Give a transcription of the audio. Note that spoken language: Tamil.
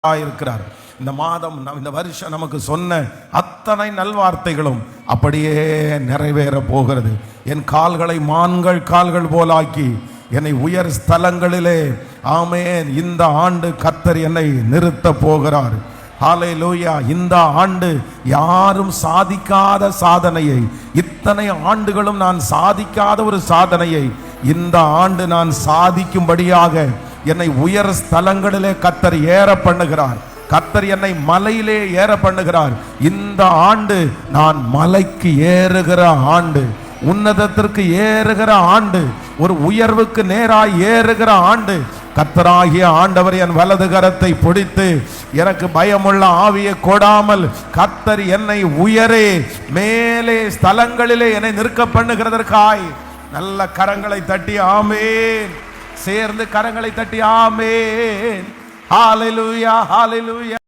இருக்கிறார். இந்த மாதம் இந்த வருஷம் நமக்கு சொன்ன அத்தனை நல்வார்த்தைகளும் அப்படியே நிறைவேற போகிறது. என் கால்களை மான்கள் கால்கள் போலாக்கி என்னை உயர் ஸ்தலங்களிலே ஆமென் இந்த ஆண்டு கர்த்தர் என்னை நிறுத்த போகிறார். ஹல்லேலூயா. இந்த ஆண்டு யாரும் சாதிக்காத சாதனையை, இத்தனை ஆண்டுகளும் நான் சாதிக்காத ஒரு சாதனையை இந்த ஆண்டு நான் சாதிக்கும்படியாக என்னை உயர் ஸ்தலங்களிலே கர்த்தர் ஏற பண்ணுகிறார். கர்த்தர் என்னை மலையிலே ஏற பண்ணுகிறார். இந்த ஆண்டு நான் மலைக்கு ஏறுகிற ஆண்டு, உன்னதத்திற்கு ஏறுகிற ஆண்டு, ஒரு உயர்வுக்கு நேராய் ஏறுகிற ஆண்டு. கர்த்தராகிய ஆண்டவர் என் வலது கரத்தை பிடித்து எனக்கு பயமுள்ள ஆவியை கொடாமல் கர்த்தர் என்னை உயரே மேலே ஸ்தலங்களிலே என்னை நிற்க பண்ணுகிறதற்காய் நல்ல கரங்களை தட்டி ஆமென். சேர்ந்து கரங்களை தட்டி ஆமென். ஹல்லேலூயா, ஹல்லேலூயா.